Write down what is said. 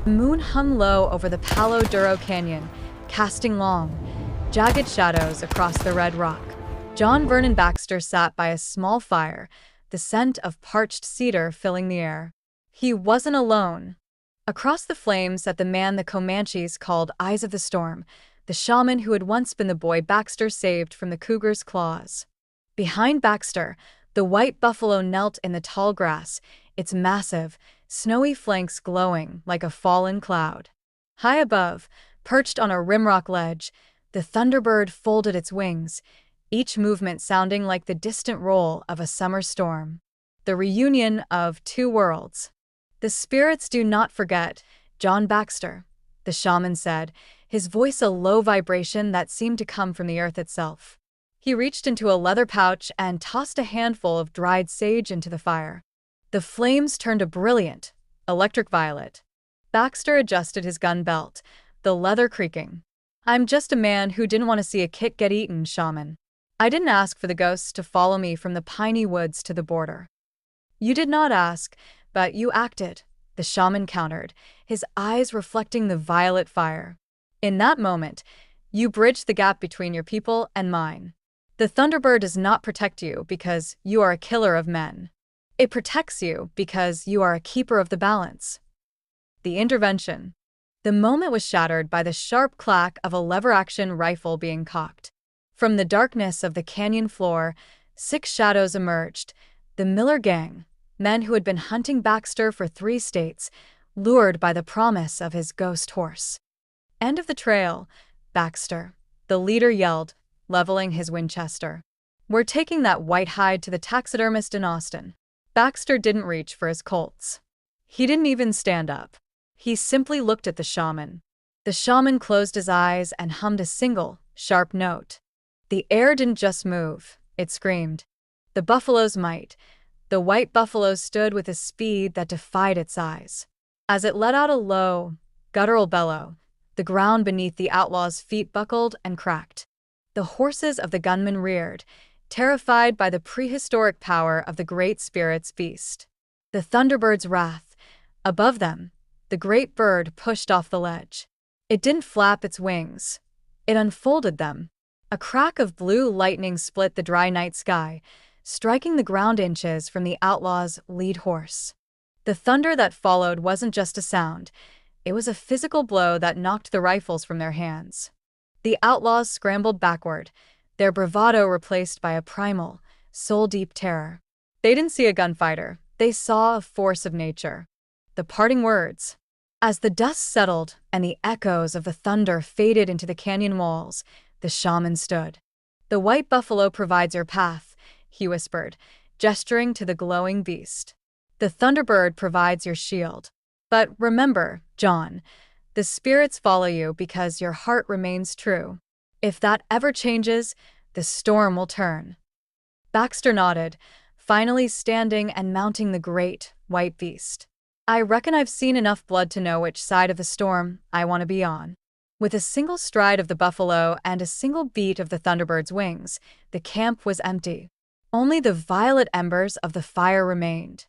The moon hung low over the Palo Duro Canyon, casting long, jagged shadows across the red rock. John Vernon Baxter sat by a small fire, the scent of parched cedar filling the air. He wasn't alone. Across the flames sat the man the Comanches called Eyes of the Storm, the shaman who had once been the boy Baxter saved from the cougar's claws. Behind Baxter, the white buffalo knelt in the tall grass, its massive, snowy flanks glowing like a fallen cloud. High above, perched on a rimrock ledge, the Thunderbird folded its wings, each movement sounding like the distant roll of a summer storm. The reunion of two worlds. "The spirits do not forget, John Baxter," the shaman said, his voice a low vibration that seemed to come from the earth itself. He reached into a leather pouch and tossed a handful of dried sage into the fire. The flames turned a brilliant, electric violet. Baxter adjusted his gun belt, the leather creaking. "I'm just a man who didn't want to see a kid get eaten, shaman. I didn't ask for the ghosts to follow me from the piney woods to the border." "You did not ask, but you acted," the shaman countered, his eyes reflecting the violet fire. "In that moment, you bridged the gap between your people and mine. The Thunderbird does not protect you because you are a killer of men. It protects you because you are a keeper of the balance." The intervention. The moment was shattered by the sharp clack of a lever-action rifle being cocked. From the darkness of the canyon floor, 6 shadows emerged, the Miller Gang, men who had been hunting Baxter for 3 states, lured by the promise of his ghost horse. "End of the trail, Baxter," the leader yelled, leveling his Winchester. "We're taking that white hide to the taxidermist in Austin." Baxter didn't reach for his Colts. He didn't even stand up. He simply looked at the shaman. The shaman closed his eyes and hummed a single, sharp note. The air didn't just move, it screamed. The buffalo's might. The white buffalo stood with a speed that defied its eyes. As it let out a low, guttural bellow, the ground beneath the outlaw's feet buckled and cracked. The horses of the gunmen reared, terrified by the prehistoric power of the Great Spirit's beast. The Thunderbird's wrath. Above them, the great bird pushed off the ledge. It didn't flap its wings. It unfolded them. A crack of blue lightning split the dry night sky, striking the ground inches from the outlaw's lead horse. The thunder that followed wasn't just a sound. It was a physical blow that knocked the rifles from their hands. The outlaws scrambled backward, their bravado replaced by a primal, soul-deep terror. They didn't see a gunfighter. They saw a force of nature. The parting words. As the dust settled and the echoes of the thunder faded into the canyon walls, the shaman stood. "The white buffalo provides your path," he whispered, gesturing to the glowing beast. "The Thunderbird provides your shield. But remember, John, the spirits follow you because your heart remains true. If that ever changes, the storm will turn." Baxter nodded, finally standing and mounting the great, white beast. "I reckon I've seen enough blood to know which side of the storm I want to be on." With a single stride of the buffalo and a single beat of the Thunderbird's wings, the camp was empty. Only the violet embers of the fire remained.